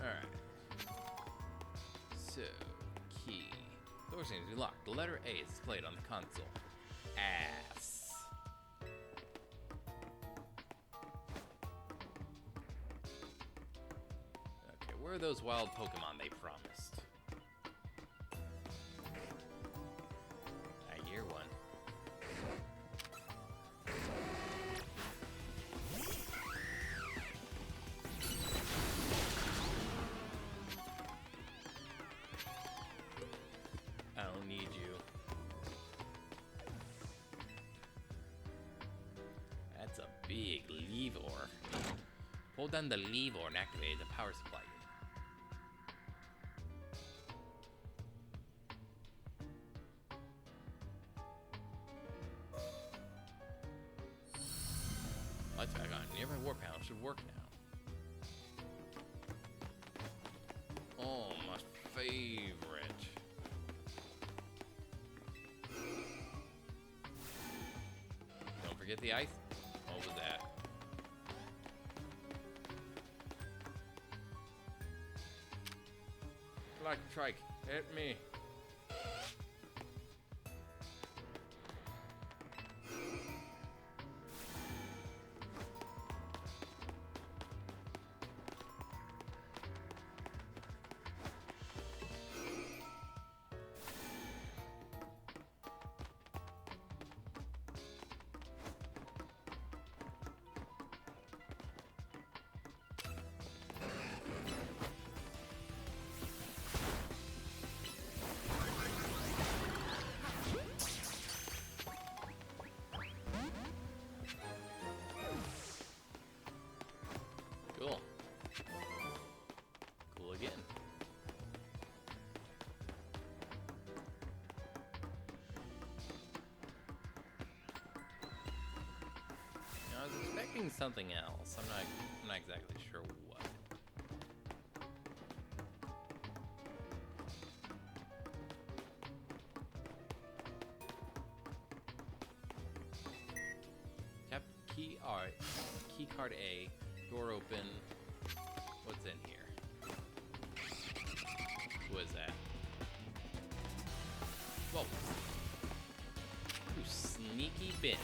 Alright. So, key. Door seems to be locked. The letter A is displayed on the console. Ass. Okay, where are those wild Pokemon they promised? I hear one. I don't need you. That's a big lever. Hold down the lever and activate the power supply unit. Lights back on. Nearby war panel should work now. Oh, my favorite. Don't forget the ice. What was that? Electric, hit me. Cool. Cool again. I was expecting something else. I'm not exactly sure what. Tap key card A, door open. What's in here? What is that? Whoa. You sneaky bitch.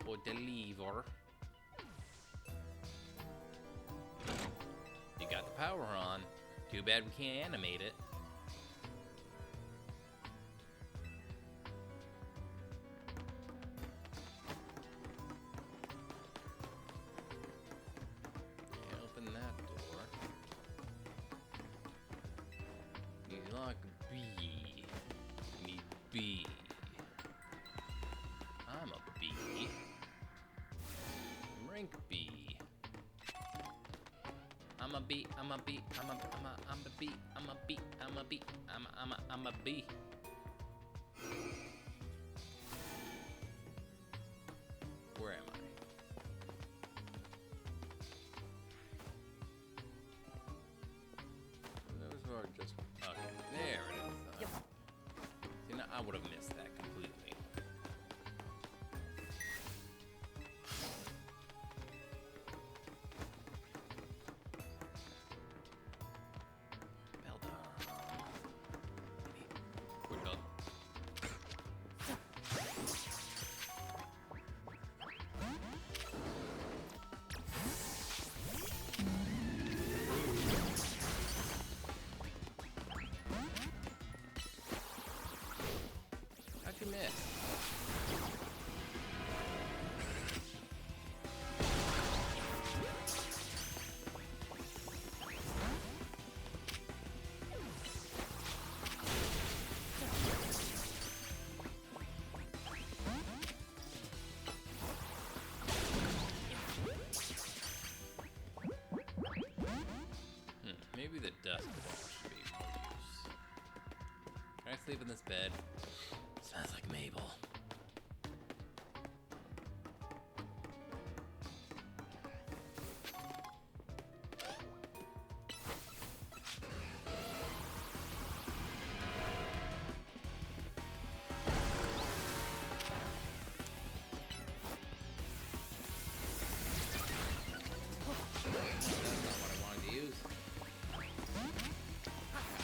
Or the lever. You got the power on. Too bad we can't animate it. Can't open that door. Need lock B. Need B. I'm a B. Rank B. I'm a B. I'm a B. I'm a B. I'm a B. I'm a B. I'm a B. Where am I? Those are just okay. There it is. Yep. See, now I would have missed that completely. How'd you miss? Maybe the dust ball should be more use. Can I sleep in this bed. Smells like Mabel.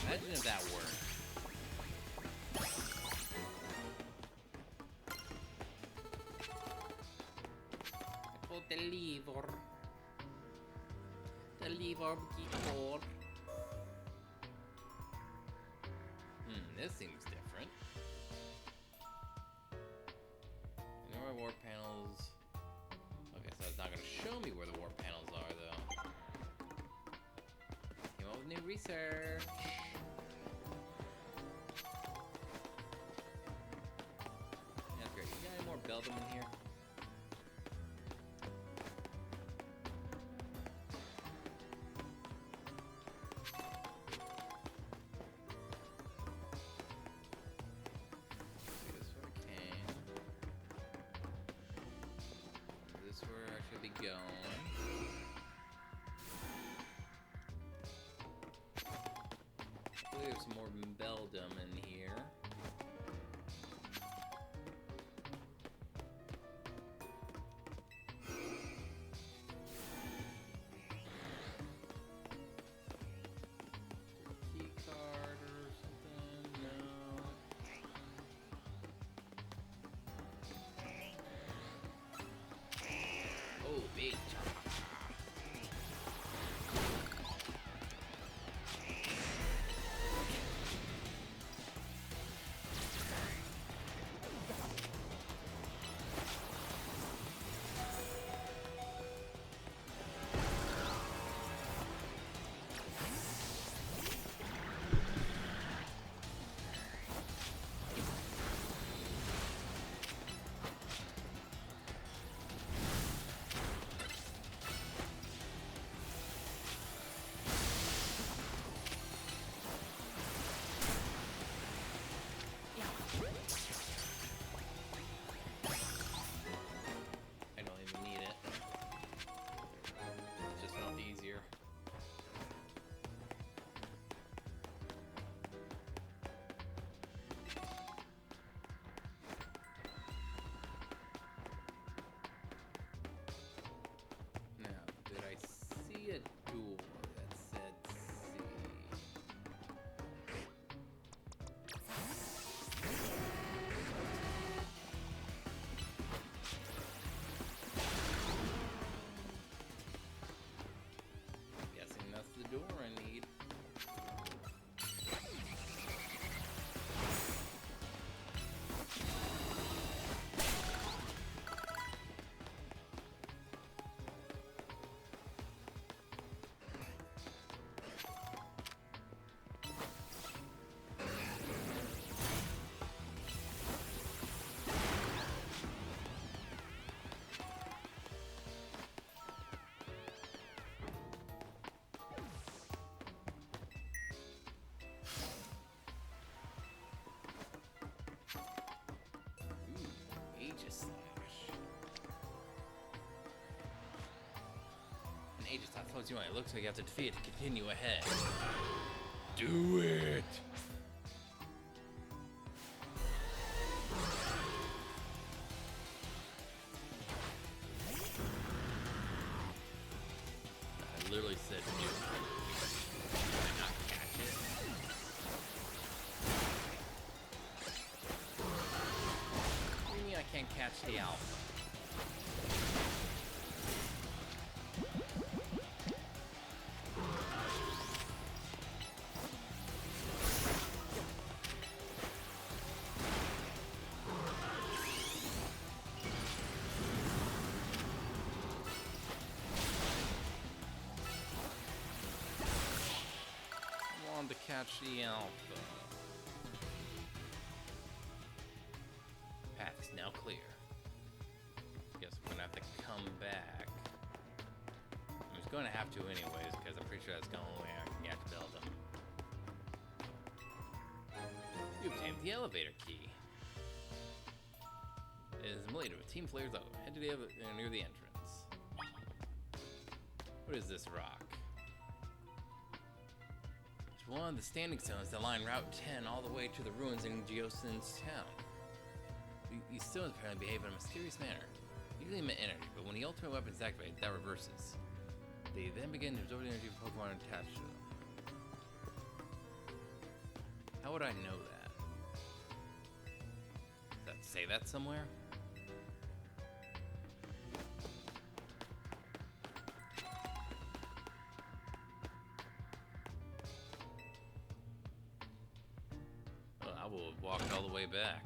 Imagine if that worked. Oh, the lever. The lever keyboard. This seems different. Ignore warp panels. Okay, so it's not gonna show me where the warp panels are, though. Came up with new research. Build them in here. See this where I came. This is where I should be going. Hopefully there's some more Beldum in here. Big Aegis follows you on. It looks like you have to defeat it to continue ahead. Do it! I literally said do it. Did I not catch it? What do you mean I can't catch the alpha? To catch the alpha. Path is now clear. Guess I'm gonna have to come back. I'm just gonna have to anyways, because I'm pretty sure that's the only way I can get to Beldum. You obtained the elevator key. It is emulated with Team Flare's logo. Head to the near the entrance. What is this rock? It's one of the standing stones that line Route 10 all the way to the ruins in Geosen's town. These stones apparently behave in a mysterious manner. Usually emit energy, but when the ultimate weapon is activated, that reverses. They then begin to absorb the energy of Pokemon attached to them. How would I know that? Does that say that somewhere? Well, I will have walked all the way back.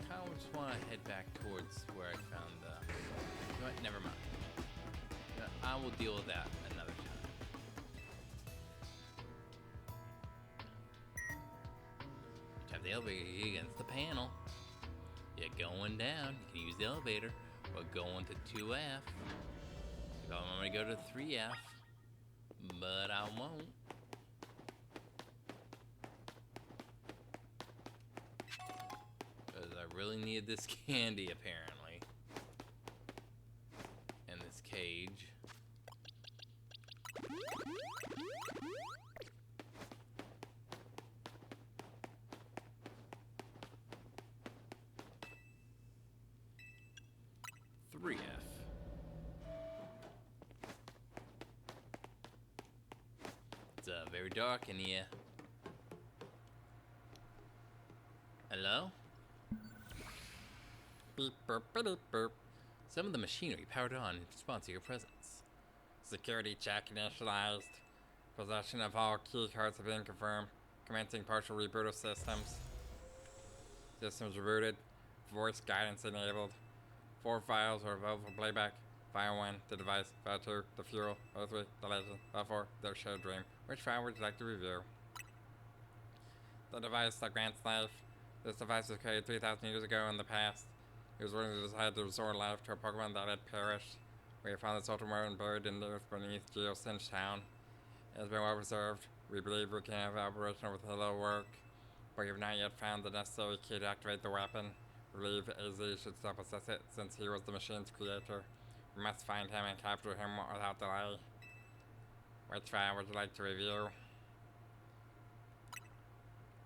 I just want to head back towards where I found the... You know what? Never mind. I will deal with that another time. Tap the elevator against the panel. You're going down. You can use the elevator or go into 2F. If I want to go to 3F, but I won't. I really need this candy, apparently. And this cage. Three F. It's very dark in here. Hello? Beep, burp, beep, burp. Some of the machinery powered on in response to your presence. Security check initialized. Possession of all key cards have been confirmed. Commencing partial reboot of systems. Systems rebooted. Voice guidance enabled. 4 files are available for playback. File 1, the device. File 2, the fuel. File 3, the legend. File 4, the shared dream. Which file would you like to review? The device that grants life. This device was created 3,000 years ago in the past. It was willing to decide to restore life to a Pokemon that had perished. We have found this ultimate buried in the earth beneath Geosen's town. It has been well preserved. We believe we can have operational with hello work, but we have not yet found the necessary key to activate the weapon. We believe AZ should still possess it since he was the machine's creator. We must find him and capture him without delay. Which file would you like to review?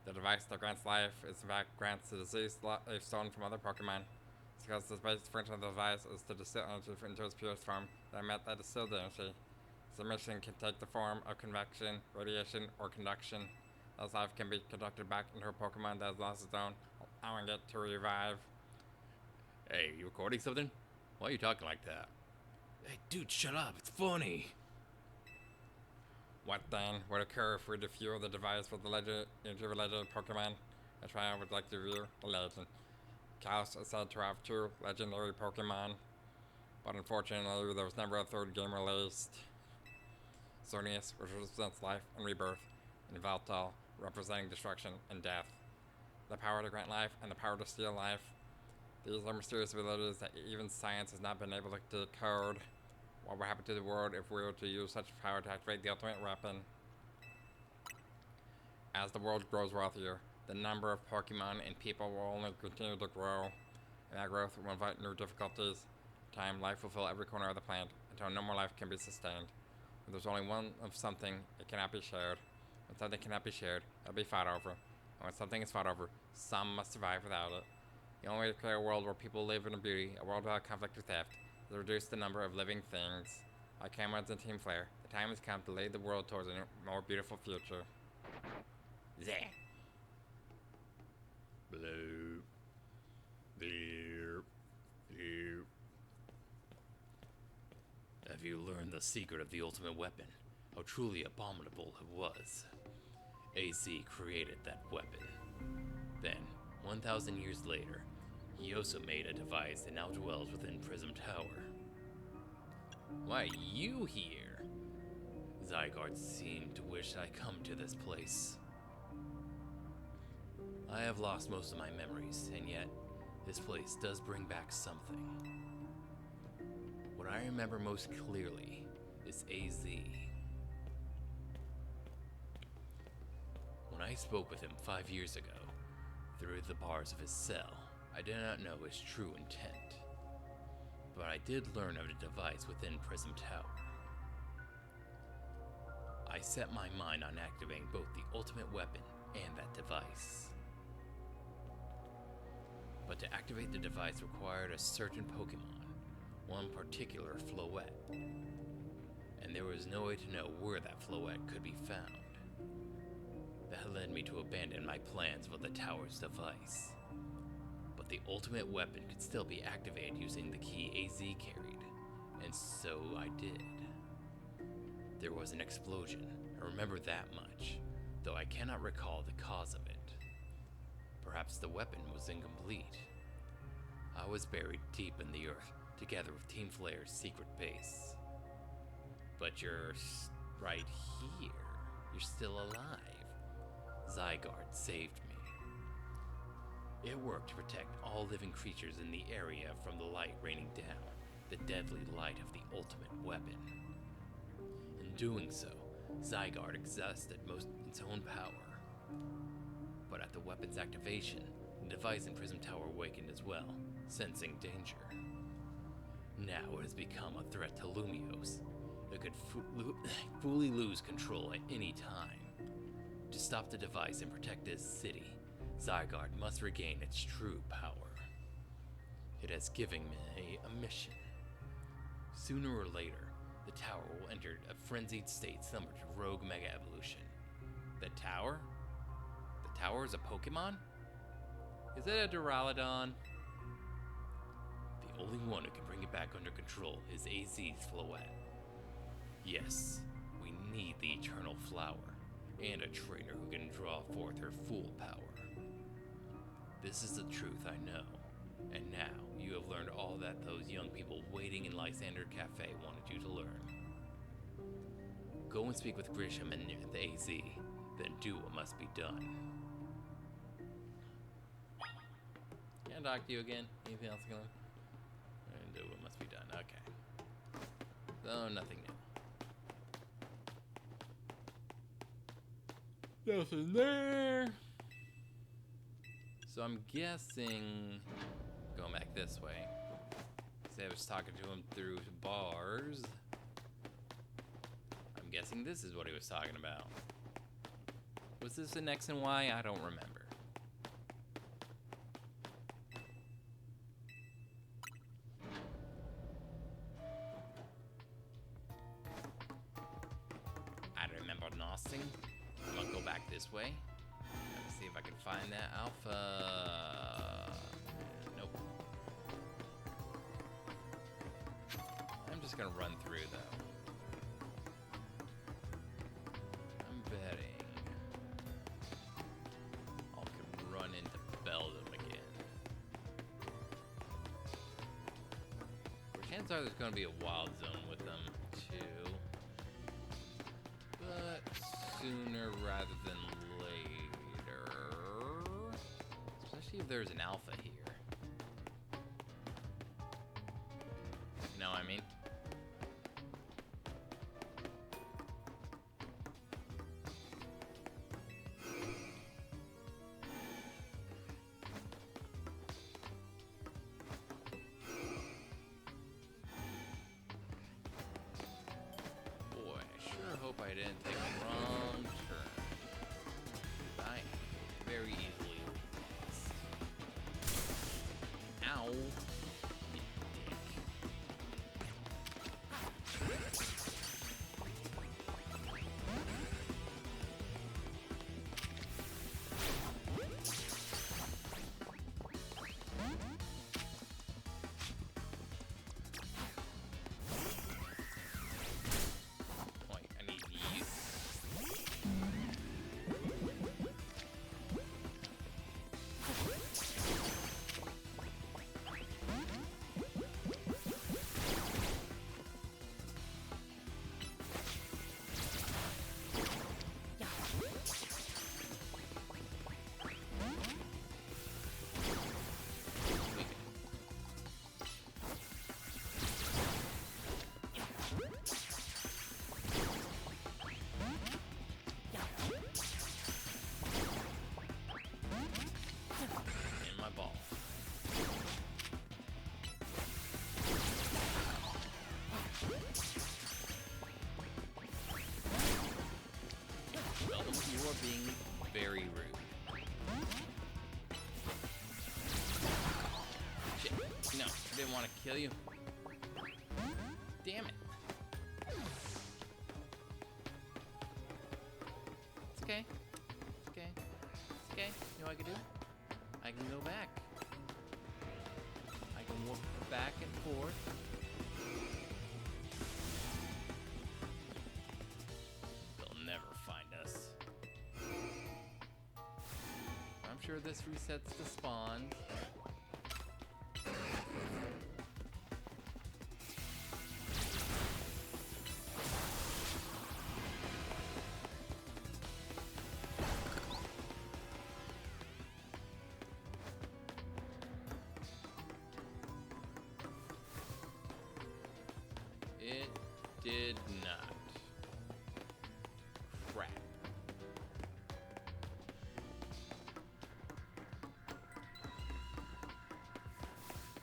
The device that grants life is in fact grants the deceased life stone from other Pokemon. It's because the basic function of the device is to distill energy into its purest form that emit that distilled energy. The mission can take the form of convection, radiation, or conduction. Thus life can be conducted back into a Pokemon that has lost its own, allowing it to revive. Hey, you recording something? Why are you talking like that? Hey, dude, shut up. It's funny. What then would occur if we defuel the device with the legend into related Pokemon? That's why I would like to review the legend. Chaos is said to have 2 legendary Pokemon, but unfortunately there was never a 3rd game released. Xerneas, which represents life and rebirth, and Yveltal, representing destruction and death. The power to grant life and the power to steal life. These are mysterious abilities that even science has not been able to decode. What would happen to the world if we were to use such power to activate the ultimate weapon? As the world grows wealthier, the number of Pokemon and people will only continue to grow, and that growth will invite new difficulties. In time, life will fill every corner of the planet until no more life can be sustained. When there's only one of something, it cannot be shared. When something cannot be shared, it'll be fought over. And when something is fought over, some must survive without it. The only way to create a world where people live in beauty, a world without conflict or theft, is to reduce the number of living things. Like Cameron's and Team Flare, the time has come to lead the world towards a more beautiful future. Zah! Blue. Blue. Blue. Have you learned the secret of the ultimate weapon? How truly abominable it was. AZ created that weapon. Then, 1,000 years later, he also made a device that now dwells within Prism Tower. Why are you here? Zygarde seemed to wish I'd come to this place. I have lost most of my memories, and yet, this place does bring back something. What I remember most clearly is AZ. When I spoke with him 5 years ago, through the bars of his cell, I did not know his true intent. But I did learn of the device within Prism Tower. I set my mind on activating both the ultimate weapon and that device. But to activate the device required a certain Pokemon, one particular Floette. And there was no way to know where that Floette could be found. That led me to abandon my plans for the tower's device. But the ultimate weapon could still be activated using the key AZ carried, and so I did. There was an explosion, I remember that much, though I cannot recall the cause of it. Perhaps the weapon was incomplete. I was buried deep in the earth, together with Team Flare's secret base. But you're right here. You're still alive. Zygarde saved me. It worked to protect all living creatures in the area from the light raining down, the deadly light of the ultimate weapon. In doing so, Zygarde exhausted most its own power. But at the weapon's activation, the device in Prism Tower awakened as well, sensing danger. Now it has become a threat to Lumiose. It could fully lose control at any time. To stop the device and protect this city, Zygarde must regain its true power. It has given me a mission. Sooner or later, the tower will enter a frenzied state similar to Rogue Mega Evolution. The tower? The tower is a Pokemon? Is it a Duraludon? The only one who can bring it back under control is AZ's Floette. Yes, we need the Eternal Flower, and a trainer who can draw forth her full power. This is the truth I know, and now you have learned all that those young people waiting in Lysander Cafe wanted you to learn. Go and speak with Grisham and the AZ, then do what must be done. Can I talk to you again? Anything else going? And do what must be done. Okay. So nothing new. Nothing there. So I'm guessing going back this way. Say I was talking to him through bars. I'm guessing this is what he was talking about. Was this an X and Y? I don't remember. I remember nothing. I'm gonna go back this way. Let's see if I can find that alpha. Nope. I'm just gonna run through though. I'm betting I can run into Beldum again. Chances are there's gonna be a wild zone with them too. But sooner rather than later. Especially if there's an alpha here. You know what I mean? Boy, I sure hope I didn't take a wrong turn. I very easily lost. Ow. You dick. Wait, I need you. being very rude. Shit. No, I didn't want to kill you. Damn it. It's okay. It's okay. It's okay. You know what I can do? I can go back. I can walk back and forth. They'll never find us. I'm sure this resets the spawn. It did not. Crap.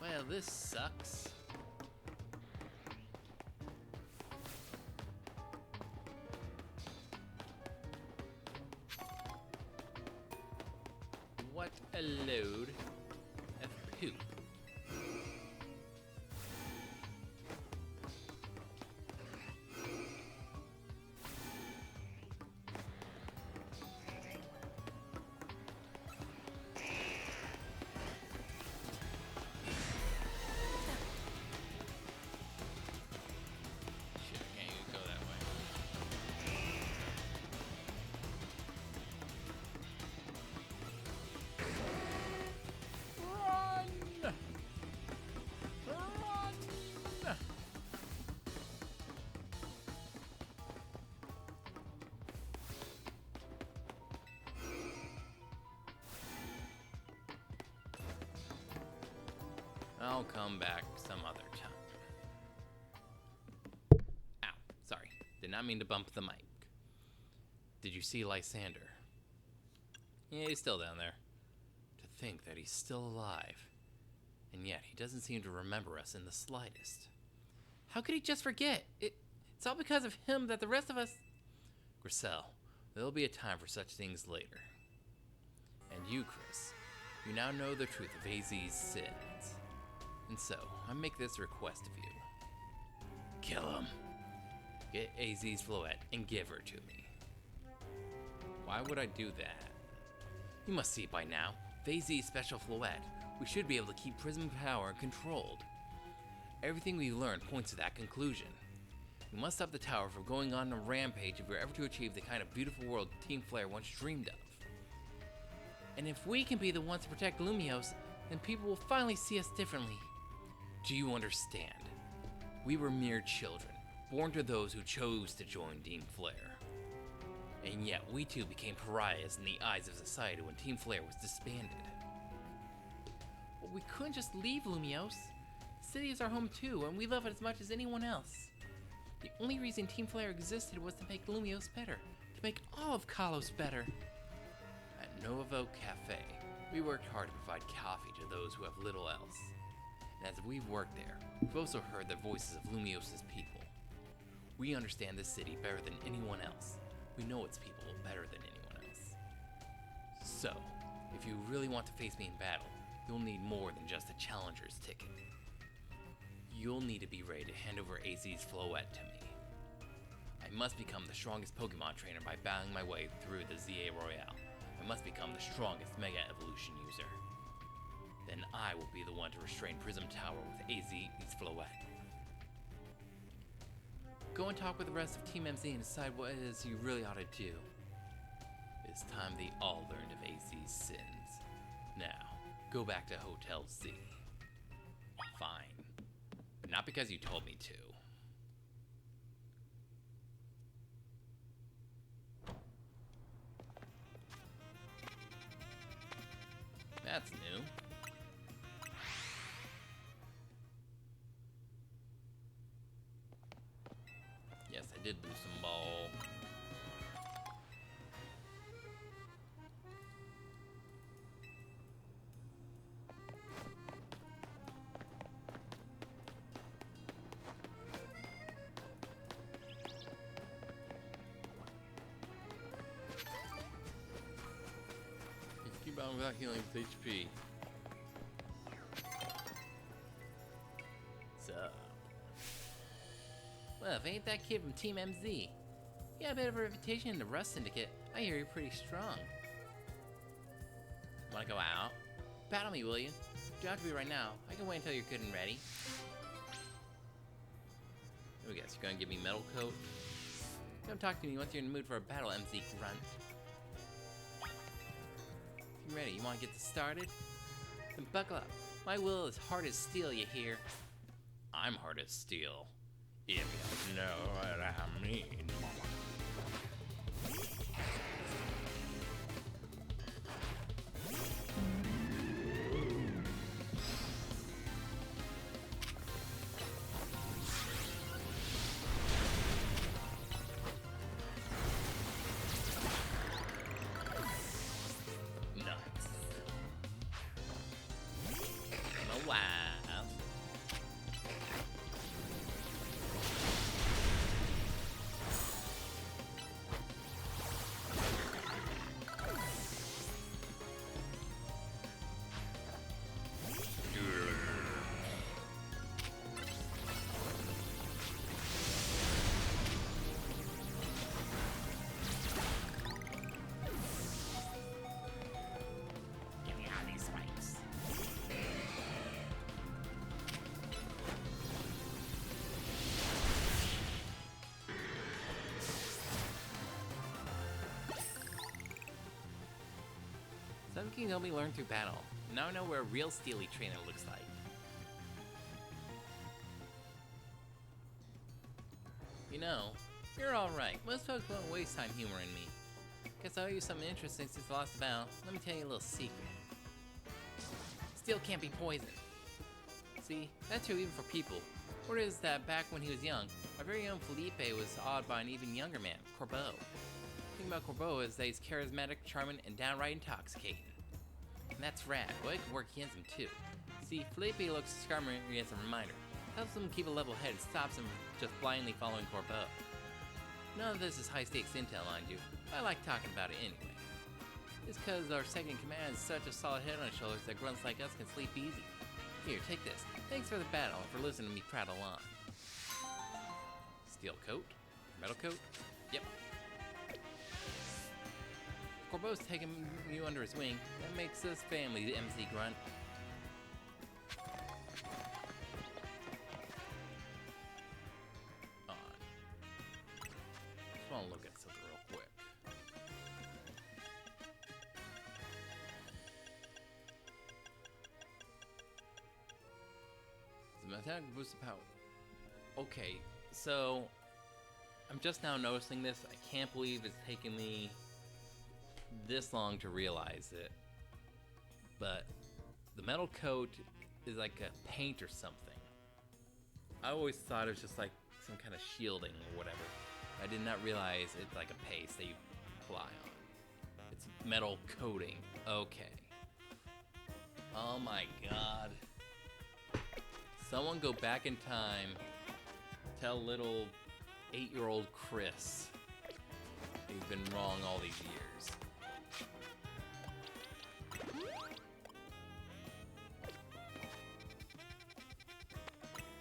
Well, this sucks. What a load of poop. Shit, I can't even go that way. Run! Run! I'll come back some other time. Ow, sorry. Did not mean to bump the mic. Did you see Lysander? Yeah, he's still down there. To think that he's still alive. And yet, he doesn't seem to remember us in the slightest. How could he just forget? It's all because of him that the rest of us... Gricel, there'll be a time for such things later. And you, Chris, you now know the truth of AZ's sins. And so, I make this request of you. Kill him. Get AZ's Floette and give her to me. Why would I do that? You must see by now, with AZ's special Floette, we should be able to keep Prism Tower controlled. Everything we've learned points to that conclusion. We must stop the tower from going on a rampage if we're ever to achieve the kind of beautiful world Team Flare once dreamed of. And if we can be the ones to protect Lumiose, then people will finally see us differently. Do you understand? We were mere children, born to those who chose to join Team Flare. And yet we too became pariahs in the eyes of society when Team Flare was disbanded. But we couldn't just leave Lumiose. The city is our home too, and we love it as much as anyone else. The only reason Team Flare existed was to make Lumiose better, to make all of Kalos better. At Novo Cafe, we worked hard to provide coffee to those who have little else. And as we've worked there, we've also heard the voices of Lumiose's people. We understand this city better than anyone else. We know its people better than anyone else. So, if you really want to face me in battle, you'll need more than just a challenger's ticket. You'll need to be ready to hand over AZ's Floette to me. I must become the strongest Pokemon trainer by battling my way through the ZA Royale. I must become the strongest Mega Evolution user. Then I will be the one to restrain Prism Tower with AZ's Floette. Go and talk with the rest of Team MZ and decide what it is you really ought to do. It's time they all learned of AZ's sins. Now, go back to Hotel Z. Fine. But not because you told me to. That's new. Yes, I did lose some ball. Strong without healing with HP. Sup? Well, if ain't that kid from Team MZ. You got a bit of a reputation in the Rust Syndicate. I hear you're pretty strong. Wanna go out? Battle me, will you? You don't have to be right now. I can wait until you're good and ready. Let me guess, you're gonna give me Metal Coat? Come talk to me once you're in the mood for a battle, MZ Grunt. If you're ready, you wanna get this started? Then buckle up. My will is hard as steel, you hear? I'm hard as steel. If you know what I mean. Sun King helped me learn through battle. Now I know what a real Steely trainer looks like. You know, you're alright. Most folks won't waste time humoring me. Guess I owe you something interesting since I lost the battle. Let me tell you a little secret. Steel can't be poisoned. See, that's true even for people. Word is that back when he was young, our very own Felipe was awed by an even younger man, Corbeau. The thing about Corbeau is that he's charismatic, charming, and downright intoxicating. And that's rad. Well, it can work against him too. See, Felipe looks Skarmory as a reminder. Helps him keep a level head and stops him from just blindly following Corbeau. None of this is high-stakes intel, mind you. I like talking about it anyway. It's because our second command is such a solid head on his shoulders that grunts like us can sleep easy. Here, take this. Thanks for the battle and for listening to me prattle on. Steel coat? Metal coat? Yep. Corbeau's taking you under his wing. That makes us family, the MZ Grunt. On. Just want to look at something real quick. The attack boosts the power. Okay, so I'm just now noticing this. I can't believe it's taken me this long to realize it. But the metal coat is like a paint or something. I always thought it was just like some kind of shielding or whatever. I did not realize it's like a paste that you apply on. It's metal coating. Okay. Oh my god. Someone go back in time, tell little 8-year-old Chris he's been wrong all these years.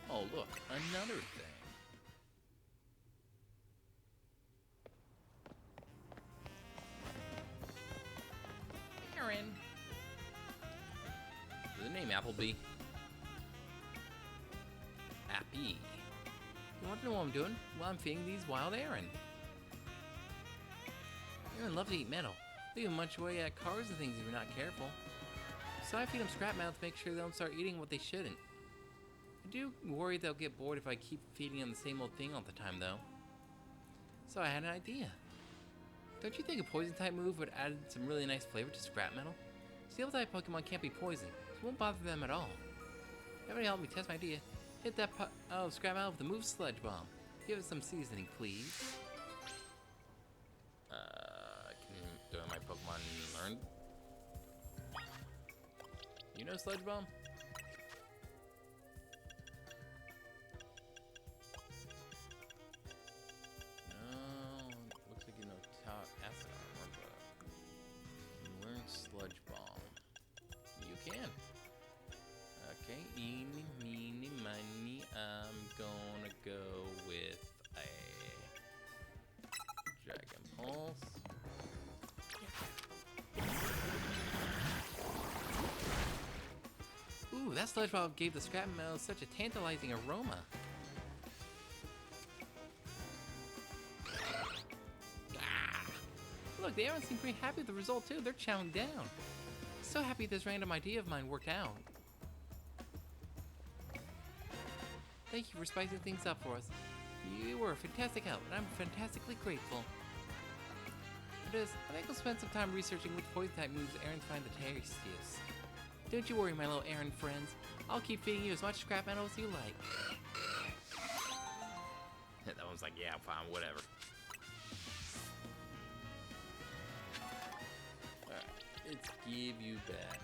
Oh look, another thing. Aaron. Is the name Appleby? Appy. You want to know what I'm doing? Well, I'm feeding these wild Aaron. Aaron loves to eat metal. They even munch away at cars and things if you're not careful. So I feed them scrap metal to make sure they don't start eating what they shouldn't. I do worry they'll get bored if I keep feeding them the same old thing all the time, though. So I had an idea. Don't you think a poison type move would add some really nice flavor to scrap metal? Steel type Pokemon can't be poisoned, so it won't bother them at all. Everybody help me test my idea. Hit that scrap metal with the move Sludge Bomb. Give it some seasoning, please. Do my Pokemon learn? You know Sludge Bomb? No, looks like you know Acid Armor, but you learn Sludge Bomb. animals. Ooh, that sludge ball gave the scrap metal such a tantalizing aroma. Ah. Look, the Arons seem pretty happy with the result too. They're chowing down. So happy this random idea of mine worked out. Thank you for spicing things up for us. You were a fantastic help, and I'm fantastically grateful. For this, I think I'll spend some time researching which poison type moves Arons find the tastiest. Don't you worry, my little Aron friends. I'll keep feeding you as much scrap metal as you like. That one's like, yeah, fine, whatever. Alright, let's give you back.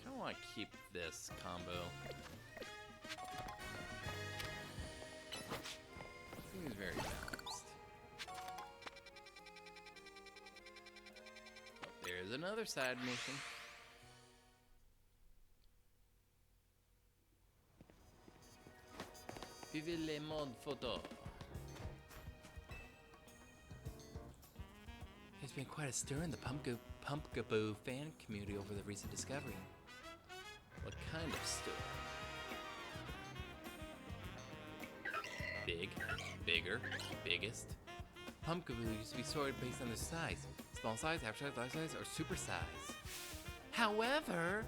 Kinda wanna keep this combo. Seems very balanced. Oh, there's another side mission. Vive le mode photo. There's been quite a stir in the Pumpkaboo fan community over the recent discovery. What kind of stir? Big, bigger, biggest. Pumpkaboo used to be sorted based on their size. Small size, half size, large size, or super size. However,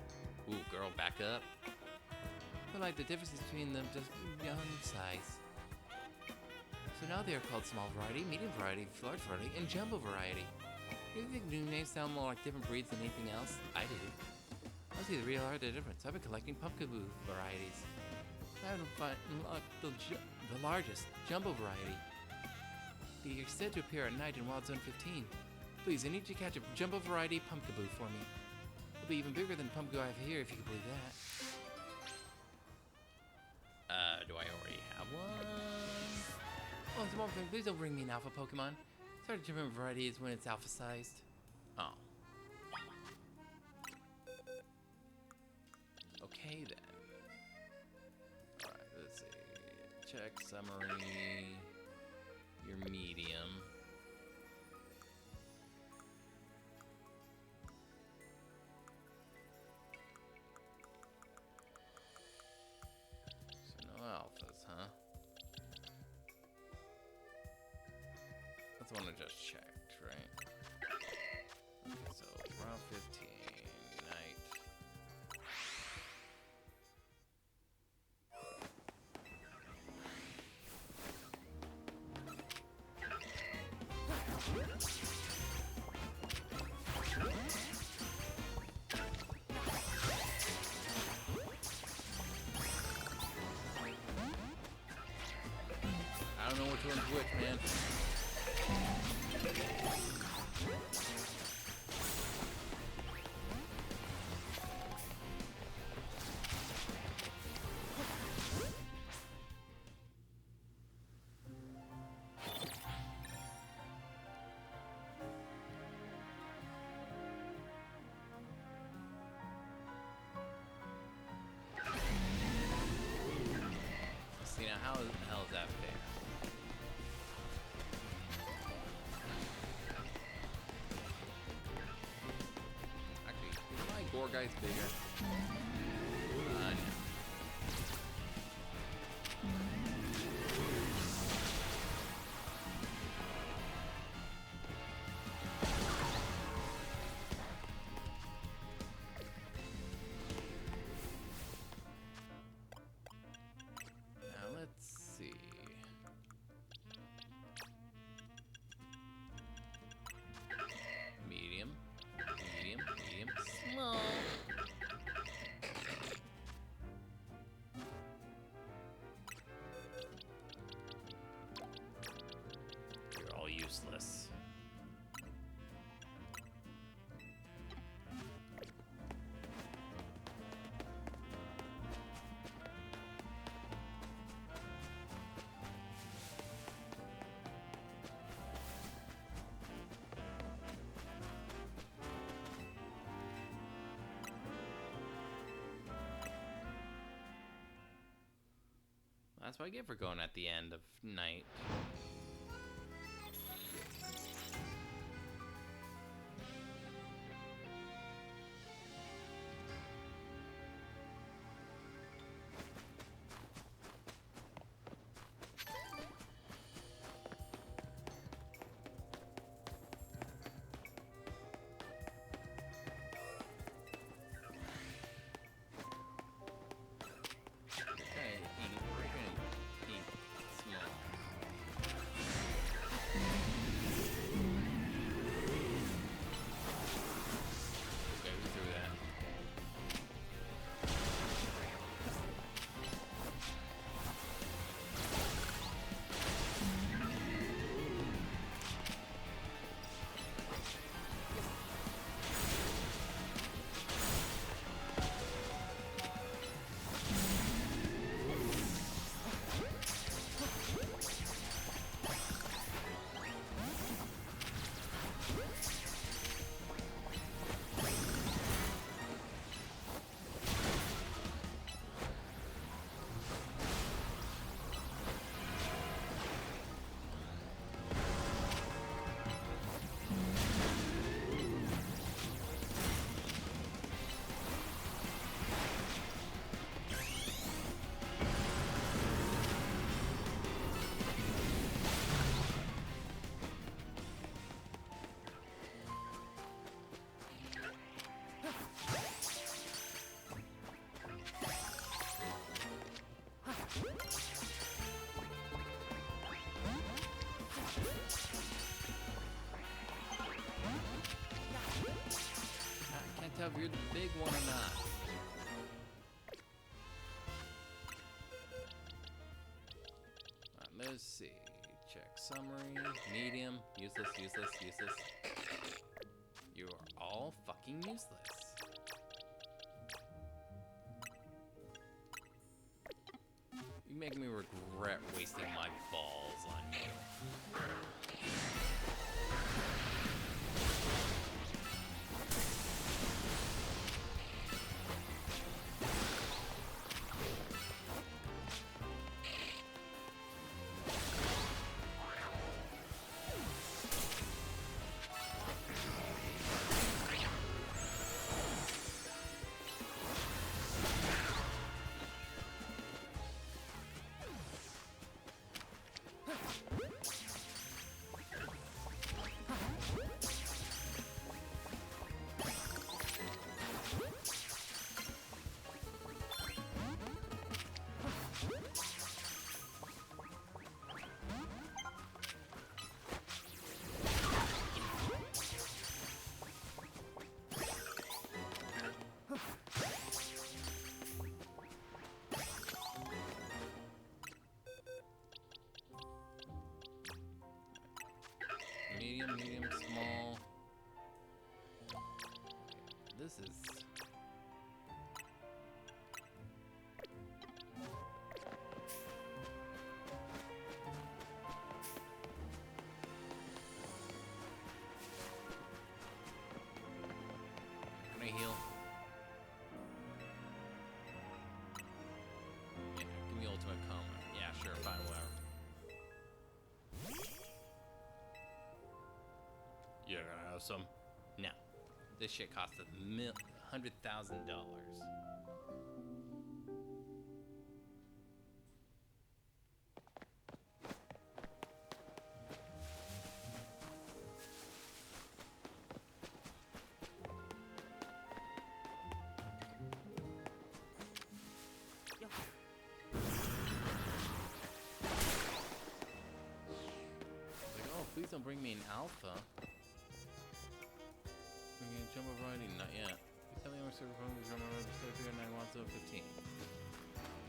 ooh, girl, back up. But like the differences between them just beyond size. So now they are called small variety, medium variety, large variety, and jumbo variety. Do you think new names sound more like different breeds than anything else? I do. I see the real art of the difference. I've been collecting Pumpkaboo varieties. I haven't found the largest, jumbo variety. They are said to appear at night in Wild Zone 15. Please, I need you to catch a jumbo variety Pumpkaboo for me. It'll be even bigger than Pumpkaboo I have here, if you can believe that. Do I already have one? Oh, it's one thing. Please don't bring me an alpha Pokemon. It's hard to determine varieties when it's alpha sized. Oh. Okay then. Alright, let's see. Check summary. Your medium. So no alphas, huh? That's the one I just checked, right? Okay, so Route 15, night. I don't know which one's which, man. See, now how the hell is that fair? Actually, is my Gourgeist bigger? No. Now let's see. Medium, medium, medium, small. That's what I get for going at the end of night. Tell if you're the big one or not. Let's see. Check summary. Medium. Useless, useless, useless. You are all fucking useless. You make me regret wasting my balls on you. Medium, medium, small. This is... Can I heal? Yeah, give me ultimate coma. Yeah, sure, fine, whatever. You're gonna have some? No. This shit cost $100,000. Like, oh, please don't bring me an alpha. Jumbo variety, not yet. Please tell me how much server phone is Jumbo Register here and I want zone 15.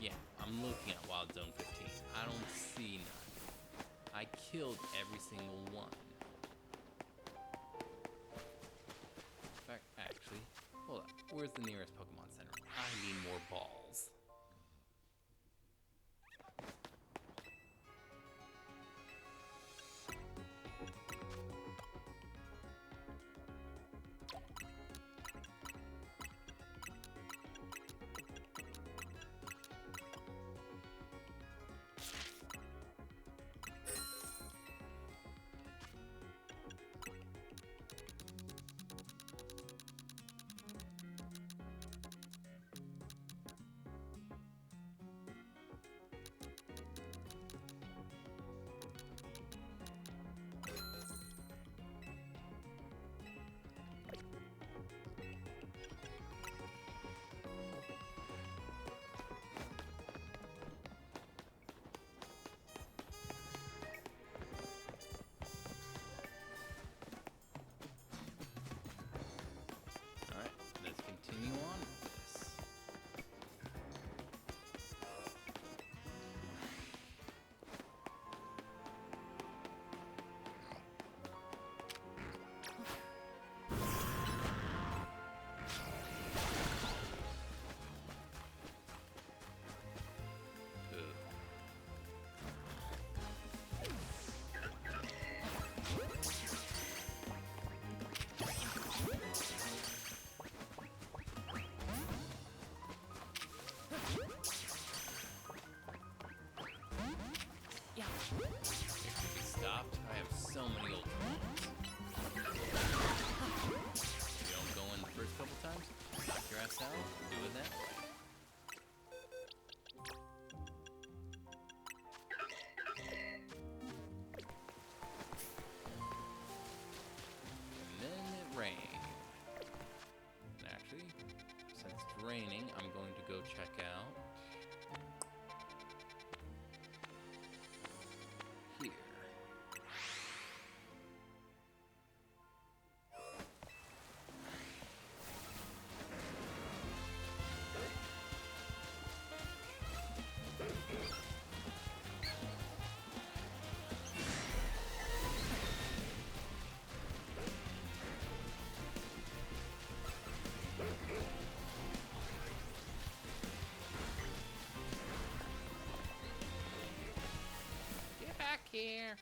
Yeah, I'm looking at Wild Zone 15. I don't see none. I killed every single one. In fact, actually, hold up. Where's the nearest Pokemon Center? I need more balls. south, do it that way. And then it rained. And actually, since it's raining, I'm going to go check out here. Get back here!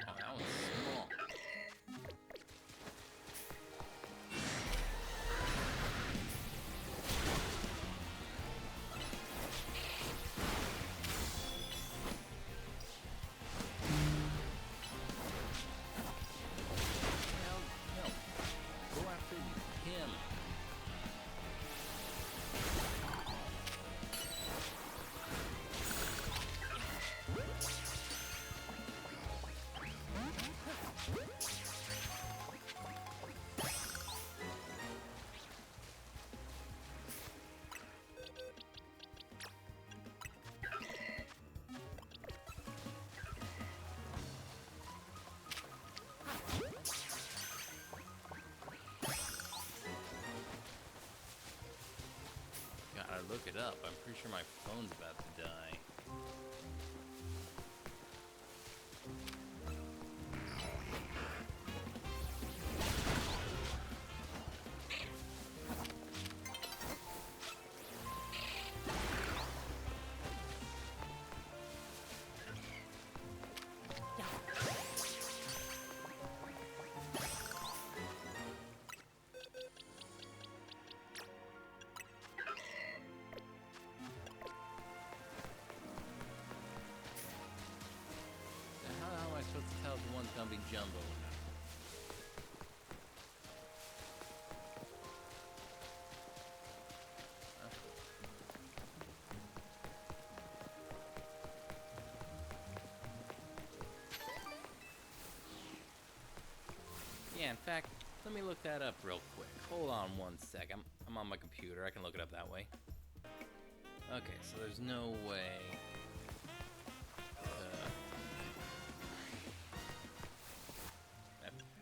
Oh, that was small. No, go after him. Gotta look it up. I'm pretty sure my phone's about to die. How am I supposed to tell if the one's gonna be Jumbo or not? Yeah, in fact, let me look that up real quick. Hold on one sec. I'm on my computer. I can look it up that way. Okay, so there's no way.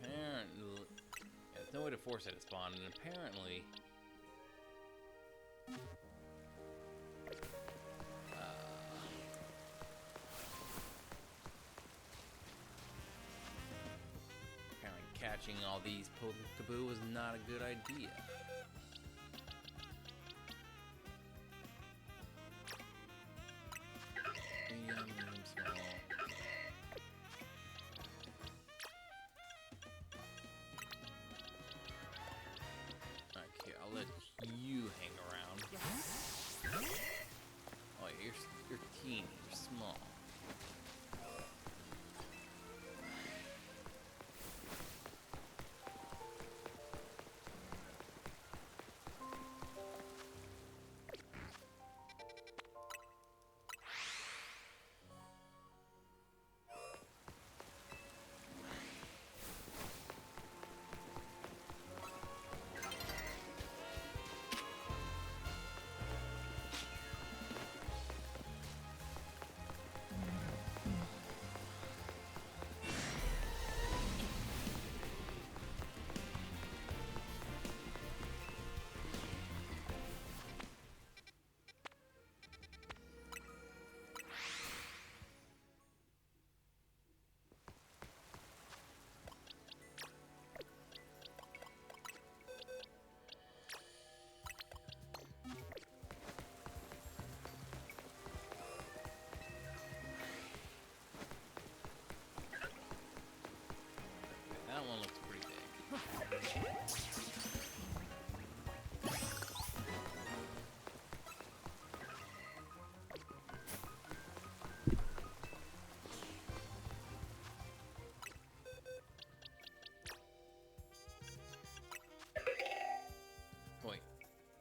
Apparently, there's no way to force it to spawn, and apparently, apparently catching all these Pokaboo is not a good idea. Medium, medium, small. Okay, I'll let you hang around. Oh, you're teeny, you're small.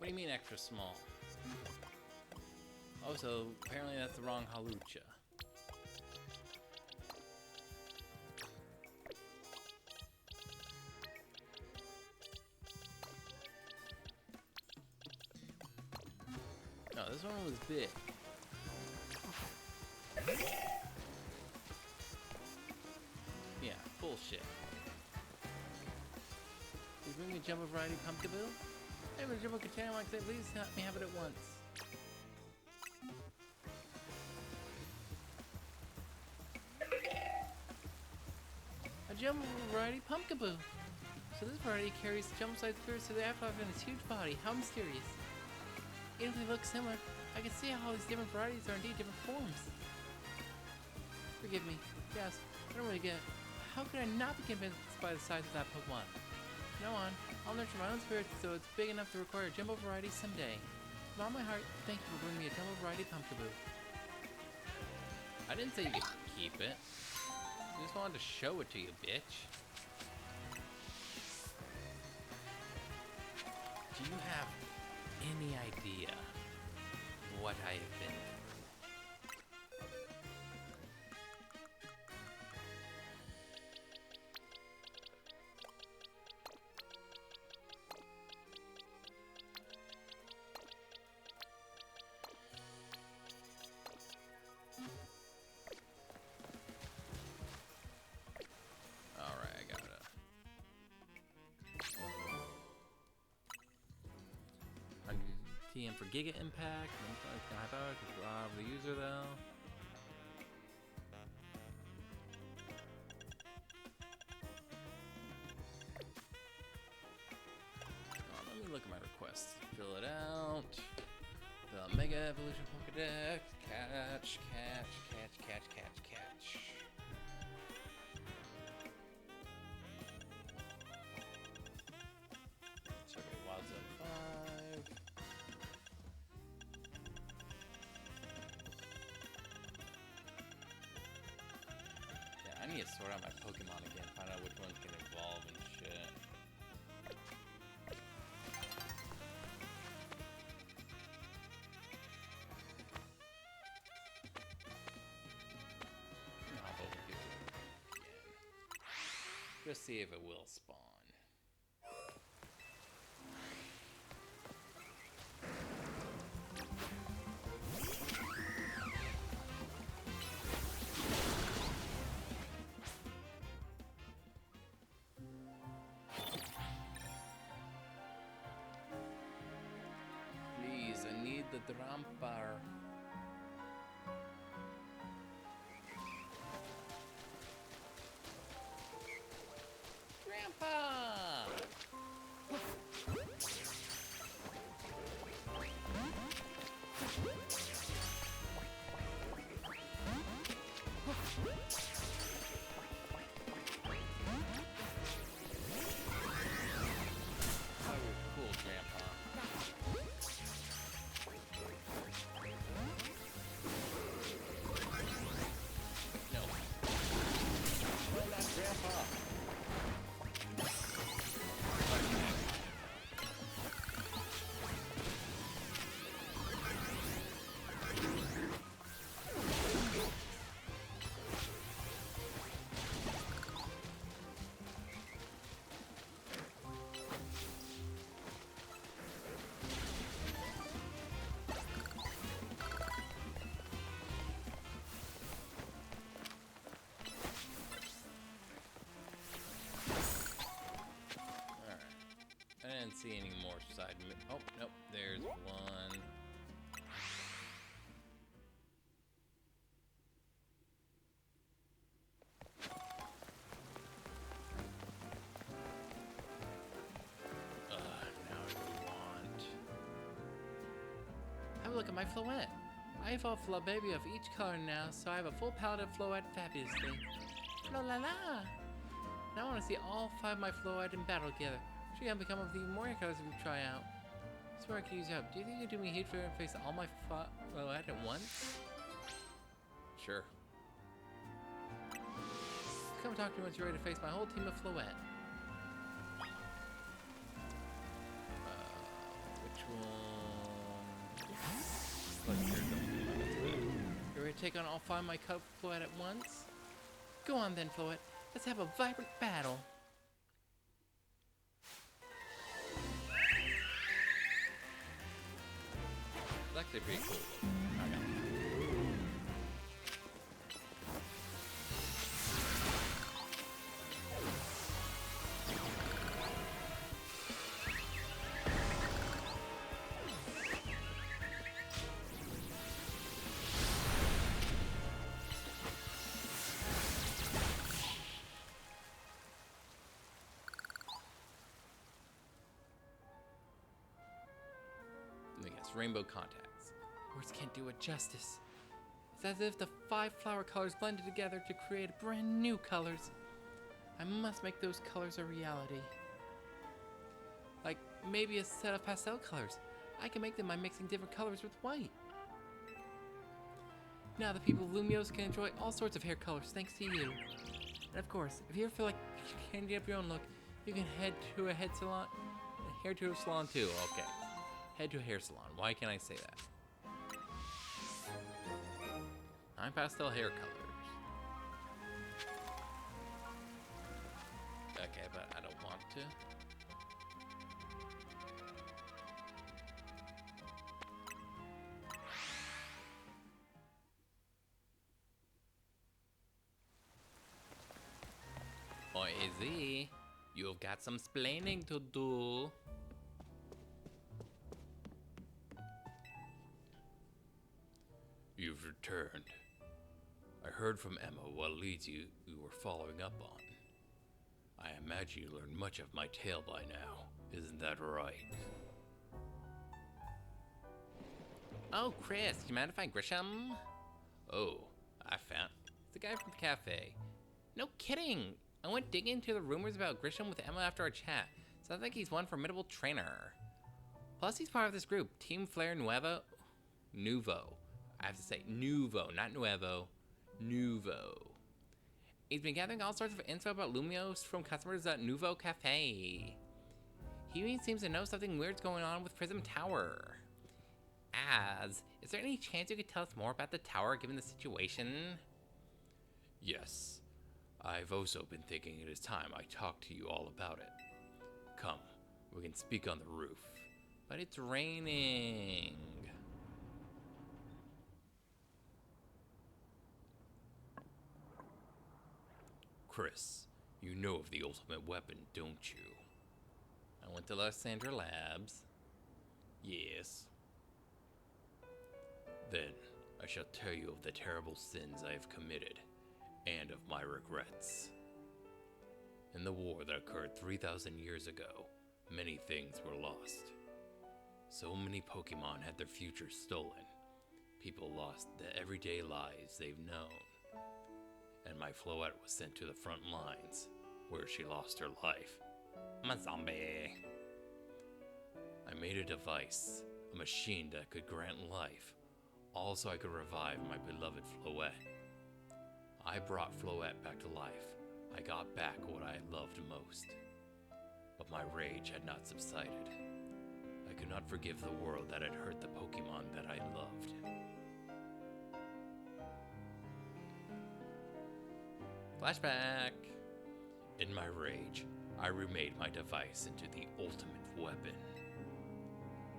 do you mean extra small? Oh, so apparently that's the wrong Halucha. No, this one was big. Yeah, bullshit. You bring me Jumbo Variety Pumpkaboo? Hey, when Jumbo Katana like that, please let me have it at once. A Jumbo Variety Pumpkaboo. So this variety carries jump-sized spirits to the afterlife in its huge body. How mysterious. Even if they look similar, I can see how all these different varieties are indeed different forms. Forgive me. Yes, I don't really get it. How could I not be convinced by the size of that Pokemon? From now on, I'll nurture my own spirit so it's big enough to require a Jumbo Variety someday. With all my heart, thank you for bringing me a Jumbo Variety Pumpkaboo. I didn't say you could keep it. I just wanted to show it to you, bitch. Do you have any idea what I have been through? Alright, I got it. TM for Giga Impact. High power to rob the user though. Let me look at my requests. Fill it out. The Mega Evolution Pokedex. Catch. Survey Wild Zone 5. Yeah, I need to sort out my Pokemon again, find out which ones can evolve and shit. Hop over here again. Just see if it will spawn. Please, I need the Drampar. Grandpa! Oh, you're cool, Grandpa. No. Why not Grandpa? I didn't see any more side. Oh, nope. There's one. Now what do we want? Have a look at my Floette. I evolved Flababy of each color now, so I have a full palette of Floette fabulously. La la la! Now I want to see all 5 of my Floette in battle together. Should have become of the more colors if we try out. Swear I could use your help. Do you think you could do me a favor and face all my Floette at once? Sure. Come talk to me once you're ready to face my whole team of Floette. Which one? take on all 5 of my cub Floette at once? Go on then, Floette. Let's have a vibrant battle. It's actually pretty cool. Yes, rainbow contacts. Words can't do it justice. It's as if the 5 flower colors blended together to create brand new colors. I must make those colors a reality. Like maybe a set of pastel colors. I can make them by mixing different colors with white. Now the people of Lumiose can enjoy all sorts of hair colors thanks to you. And of course, if you ever feel like changing up your own look, you can head to a hair to a salon too. Okay. Head to a hair salon. Why can't I say that? 9 pastel hair colors. Okay, but I don't want to. Oi, Izzy, you've got some splaining to do. You've returned. I heard from Emma what leads you were following up on. I imagine you learned much of my tale by now. Isn't that right? Oh, Chris, you mind if I Grisham? Oh, I found it's the guy from the cafe. No kidding. I went digging into the rumors about Grisham with Emma after our chat. Sounds like he's one formidable trainer. Plus, he's part of this group, Team Flare Nuevo. I have to say Nuevo, not Nuevo. Nuevo. He's been gathering all sorts of info about Lumiose from customers at Nuevo Cafe. He even seems to know something weird's going on with Prism Tower. Is there any chance you could tell us more about the tower given the situation? Yes. I've also been thinking it is time I talk to you all about it. Come, we can speak on the roof. But it's raining. Chris, you know of the ultimate weapon, don't you? I went to Lysandra Labs. Yes. Then I shall tell you of the terrible sins I have committed, and of my regrets. In the war that occurred 3,000 years ago, many things were lost. So many Pokemon had their futures stolen. People lost the everyday lives they've known. And my Floette was sent to the front lines, where she lost her life. I'm a zombie. I made a device, a machine that could grant life, all so I could revive my beloved Floette. I brought Floette back to life. I got back what I loved most. But my rage had not subsided. I could not forgive the world that had hurt the Pokemon that I loved. Flashback! In my rage, I remade my device into the ultimate weapon.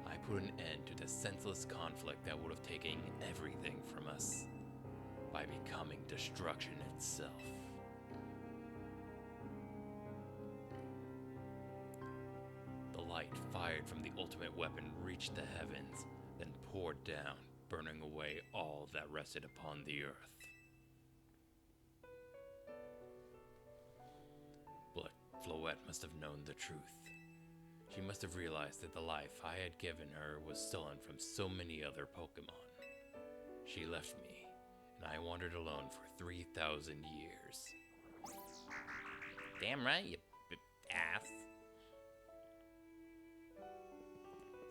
I put an end to the senseless conflict that would have taken everything from us by becoming destruction itself. The light fired from the ultimate weapon reached the heavens, then poured down, burning away all that rested upon the earth. But Floette must have known the truth. She must have realized that the life I had given her was stolen from so many other Pokemon. She left me, and I wandered alone for 3,000 years. Damn right, you ass.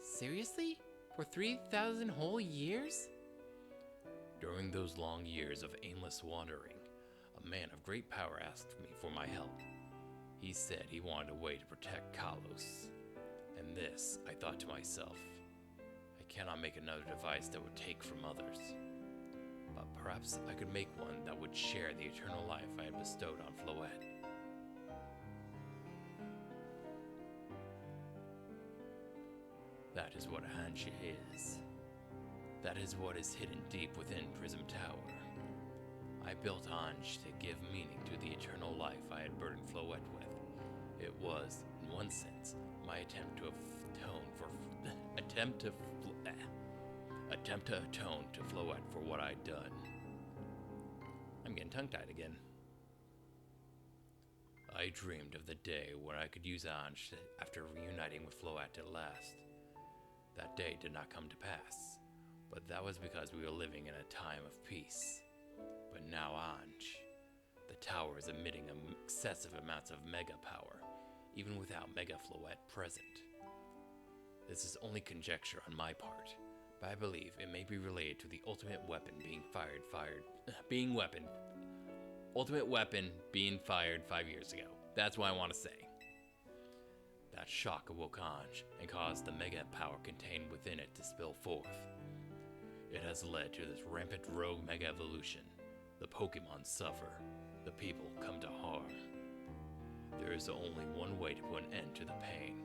Seriously? For 3,000 whole years? During those long years of aimless wandering, a man of great power asked me for my help. He said he wanted a way to protect Kalos. And this, I thought to myself, I cannot make another device that would take from others. But perhaps I could make one that would share the eternal life I had bestowed on Floette. That is what Ange is. That is what is hidden deep within Prism Tower. I built Ange to give meaning to the eternal life I had burdened Floette with. It was, in one sense, my attempt to atone to Floette for what I'd done. I'm getting tongue-tied again. I dreamed of the day when I could use Ange after reuniting with Floette at last. That day did not come to pass, but that was because we were living in a time of peace. But now Ange, the tower is emitting excessive amounts of mega power, even without Mega Floette present. This is only conjecture on my part, but I believe it may be related to the ultimate weapon being fired 5 years ago. That's what I want to say. That shock awoke Ange and caused the mega power contained within it to spill forth. It has led to this rampant rogue mega evolution. The Pokemon suffer. The people come to harm. There is only one way to put an end to the pain.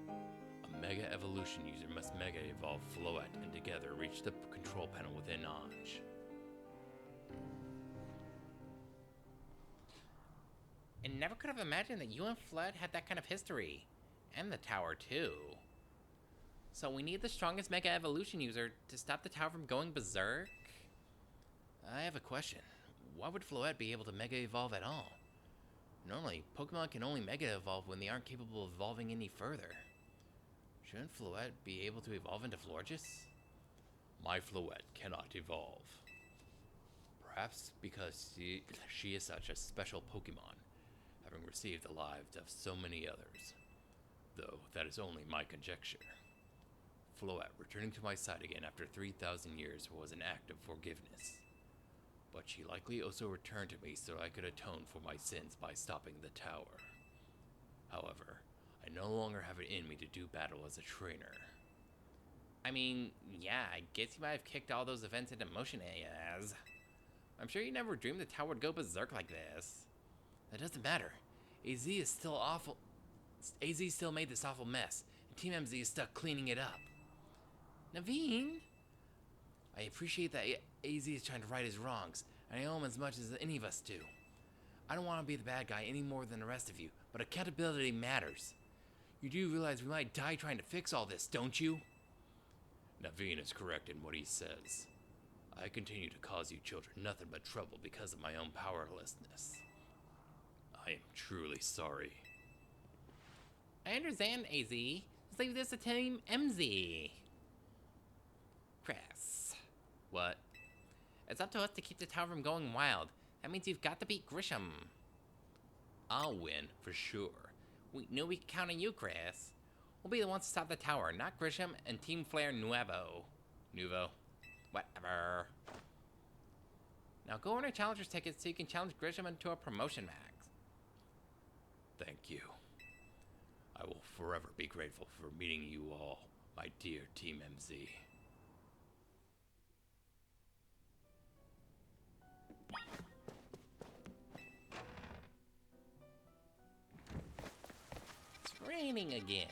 A mega evolution user must mega evolve Floette and together reach the control panel within Ange. I never could have imagined that you and Floette had that kind of history. And the tower, too. So we need the strongest Mega Evolution user to stop the tower from going berserk? I have a question. Why would Floette be able to Mega Evolve at all? Normally, Pokemon can only Mega Evolve when they aren't capable of evolving any further. Shouldn't Floette be able to evolve into Florges? My Floette cannot evolve. Perhaps because she is such a special Pokemon, having received the lives of so many others. Though that is only my conjecture. Floette returning to my side again after 3,000 years was an act of forgiveness. But she likely also returned to me so I could atone for my sins by stopping the tower. However, I no longer have it in me to do battle as a trainer. I mean, yeah, I guess you might have kicked all those events into motion, as. I'm sure you never dreamed the tower would go berserk like this. That doesn't matter. AZ is still awful. AZ still made this awful mess, and Team MZ is stuck cleaning it up. Naveen? I appreciate that AZ is trying to right his wrongs, and I owe him as much as any of us do. I don't want to be the bad guy any more than the rest of you, but accountability matters. You do realize we might die trying to fix all this, don't you? Naveen is correct in what he says. I continue to cause you children nothing but trouble because of my own powerlessness. I am truly sorry. I understand, AZ. Let's leave this to Team MZ. Chris. What? It's up to us to keep the tower from going wild. That means you've got to beat Grisham. I'll win, for sure. We knew we could count on you, Chris. We'll be the ones to stop the tower, not Grisham and Team Flare Nuevo. Whatever. Now go earn a challenger's ticket so you can challenge Grisham into a promotion max. Thank you. I will forever be grateful for meeting you all, my dear Team MZ. It's raining again.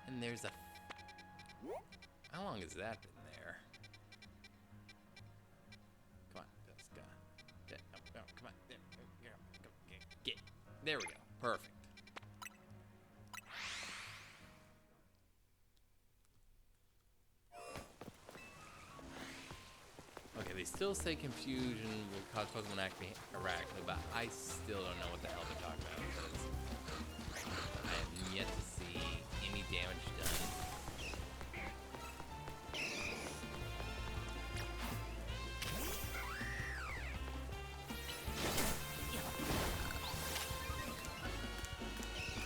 And there's a... How long has that been there? Come on, let's go. No, come on. Get. There we go. Perfect. Okay, they still say confusion will cause Pokemon arachne, but I still don't know what the hell they're talking about, because I have yet to see any damage done.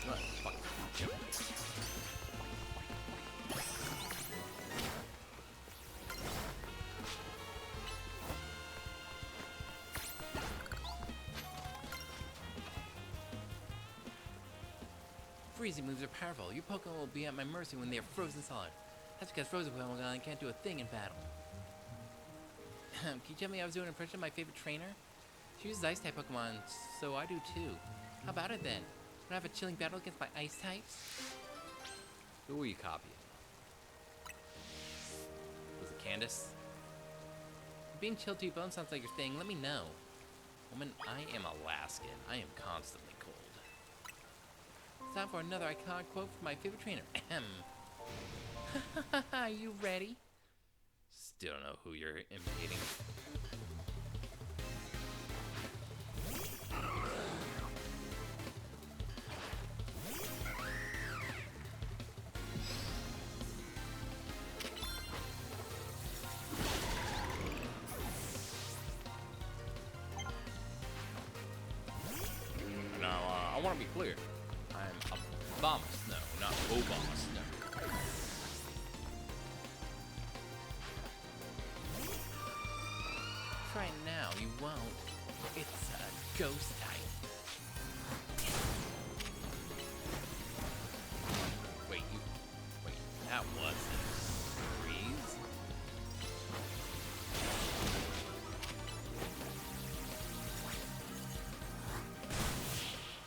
What? Fuck. Freezing moves are powerful. Your Pokemon will be at my mercy when they are frozen solid. That's because frozen Pokemon can't do a thing in battle. Can you tell me I was doing an impression of my favorite trainer? She uses ice type Pokemon, so I do too. How about it then? Wanna have a chilling battle against my ice types? Who were you copying? Was it Candace? If being chilled to your bone sounds like your thing, let me know. Woman, I am Alaskan. I am constantly cold. It's time for another iconic quote from my favorite trainer. Are you ready? Still don't know who you're imitating. Now, I want to be clear. I'm Obama Snow, not Obama Snow. Try it now, you won't. It's a ghost type. Wait, that wasn't freeze.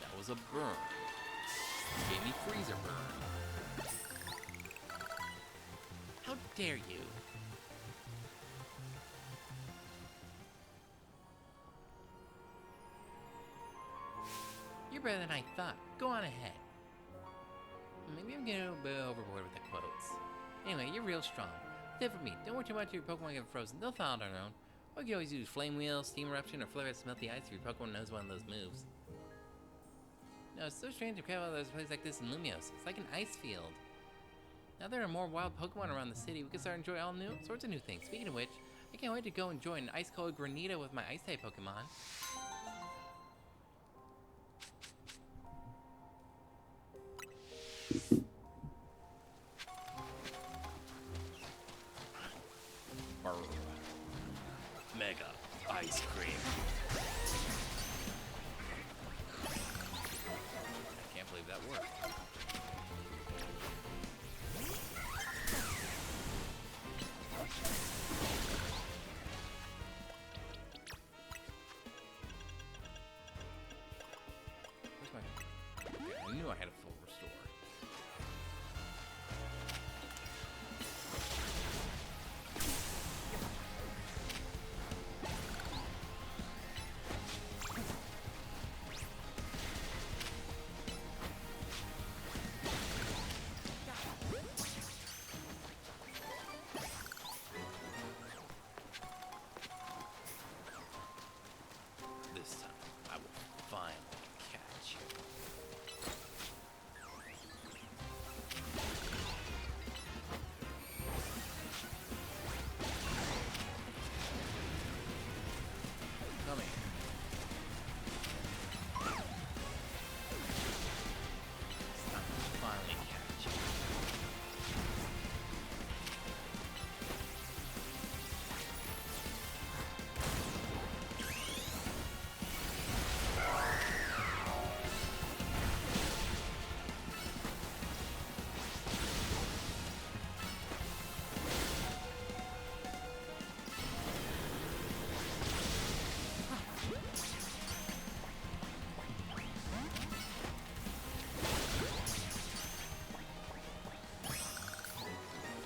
That was a burn. Gave me freezer burn. How dare you? You're better than I thought. Go on ahead. Maybe I'm getting a bit overboard with the quotes. Anyway, you're real strong. Stay for me. Don't worry too much if your Pokemon get frozen. They'll thaw on their own. Or you can always use Flame Wheel, Steam Eruption, or Flare to melt the ice if your Pokemon knows one of those moves. No, it's so strange to crap out there's a place like this in Lumiose. It's like an ice field. Now there are more wild Pokemon around the city, we can start to enjoy all sorts of new things. Speaking of which, I can't wait to go enjoy an ice-cold Granita with my Ice-type Pokemon. Mega ice cream. I can't believe that worked. Where's my... Okay, I knew I had a full restore. This time, I will finally catch you. Come here. It's time to finally catch you.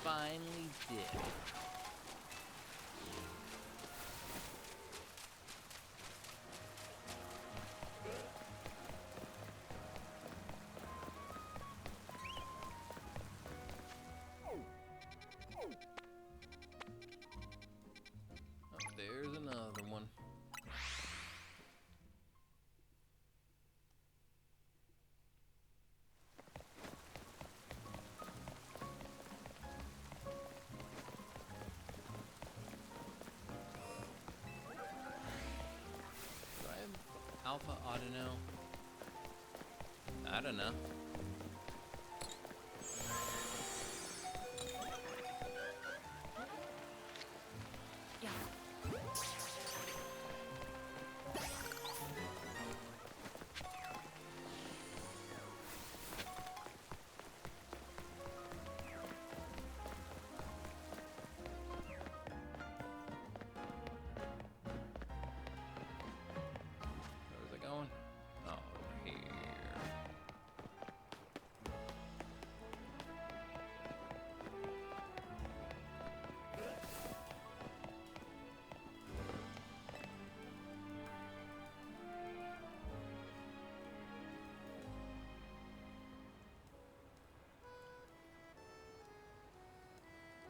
Finally did. Oh, there's another one. Do I have Alpha Audino? I don't know.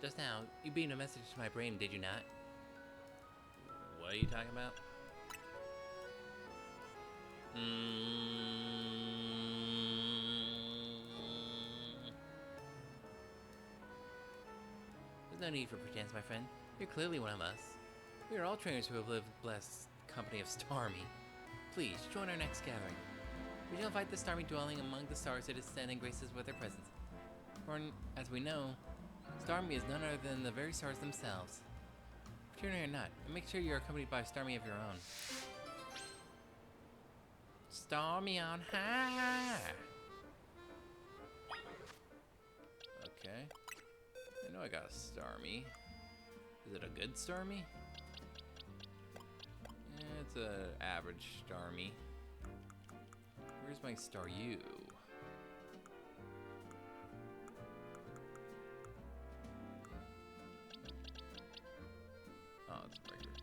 Just now, you beamed a message to my brain, did you not? What are you talking about? There's no need for pretense, my friend. You're clearly one of us. We are all trainers who have lived blessed company of Starmie. Please, join our next gathering. We shall invite the Starmie dwelling among the stars to descend and grace us with their presence. For, as we know, Starmie is none other than the very stars themselves. Returning or not, and make sure you're accompanied by a Starmie of your own. Starmie on high! Okay. I know I got a Starmie. Is it a good Starmie? It's an average Starmie. Where's my Staryu? Oh, it's regular.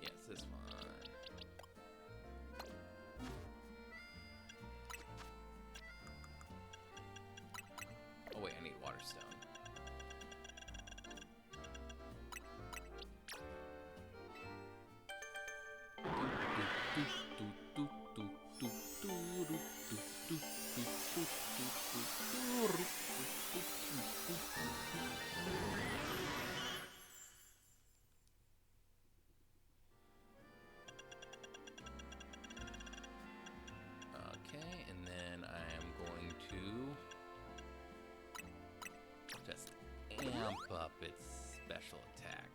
Yes, this one. Oh wait, I need water stone. Okay, and then I am going to just amp up its special attack.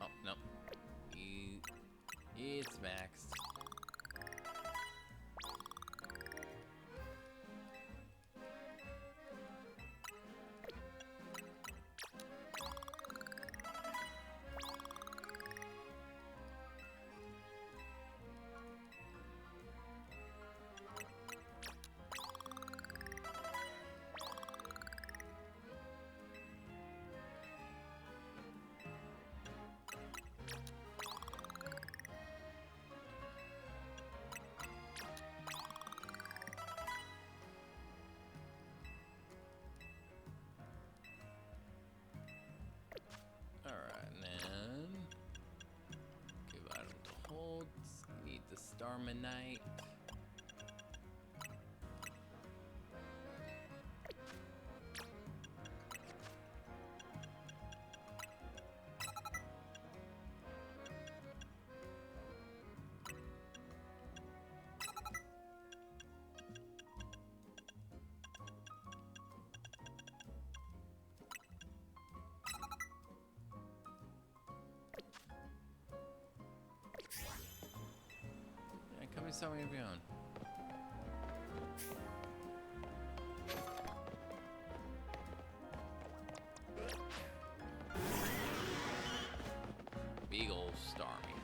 Oh, no. It's maxed. Alright, and then give item to hold. Need the Starmanite. And come and something of your own. Big ol' Starmie.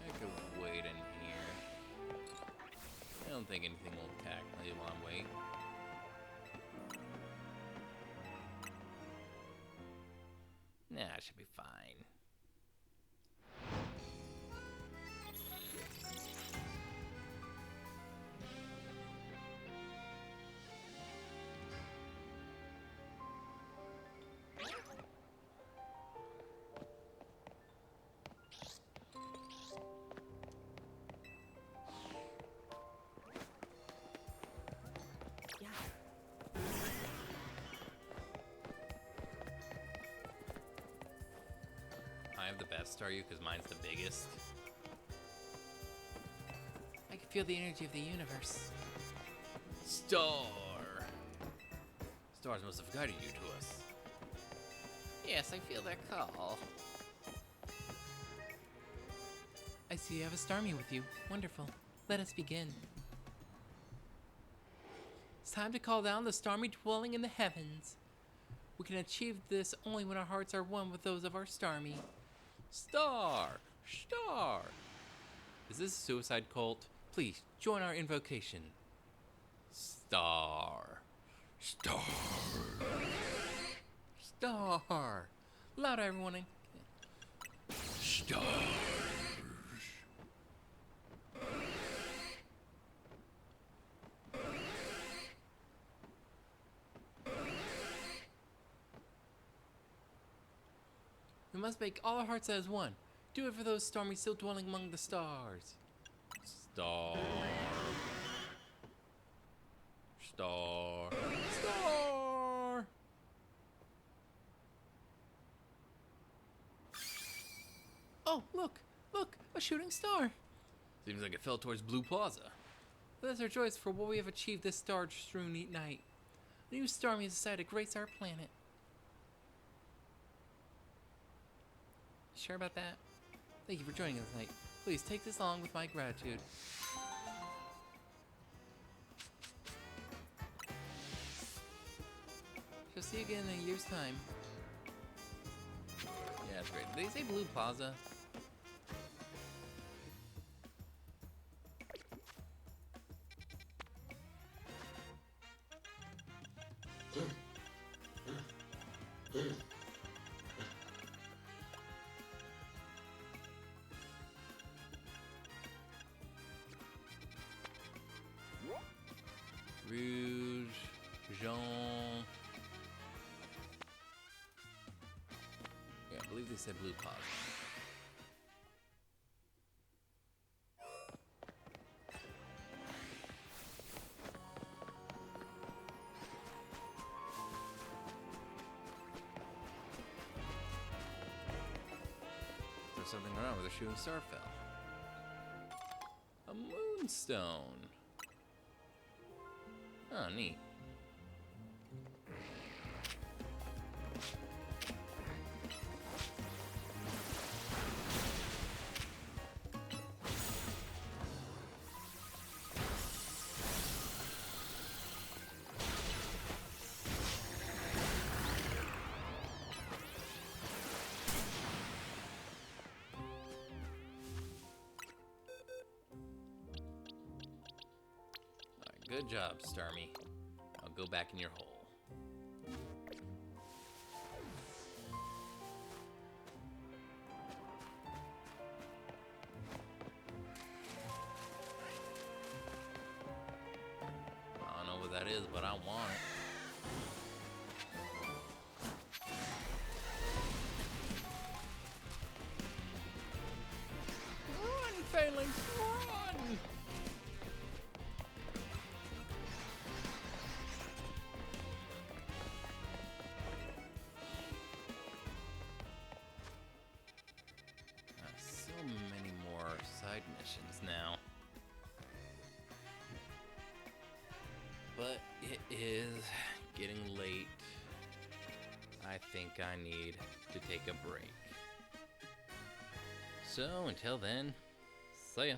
I could wait in here. I don't think anything will attack me while I'm waiting. Nah, it should be fine. I have the best Staryu because mine's the biggest. I can feel the energy of the universe. Star! Stars must have guided you to us. Yes, I feel their call. I see you have a Starmie with you. Wonderful. Let us begin. time to call down the stormy dwelling in the heavens. We can achieve this only when our hearts are one with those of our Starmie. Star! Star! Is this a suicide cult? Please, join our invocation. Star. Star. Star. Louder, everyone. Star. We must make all our hearts as one. Do it for those Starmie still dwelling among the stars. Star. Star. Star. Oh, look, a shooting star. Seems like it fell towards Blue Plaza. Let us rejoice for what we have achieved this star-strewn night. The new Starmie has decided to grace our planet. Sure about that? Thank you for joining us tonight. Please take this along with my gratitude. Shall see you again in a year's time. Yeah, that's great. Did they say Blue Plaza? Rouge, Jean. Yeah, I believe they said Blue Plaza. There's something wrong with the shooting star fell. A moonstone. Oh, neat. Good job, Starmie. I'll go back in your hole. I don't know what that is, but I want it. Run, Phalanx, run! So many more side missions now. But it is getting late. I think I need to take a break. So until then, see ya.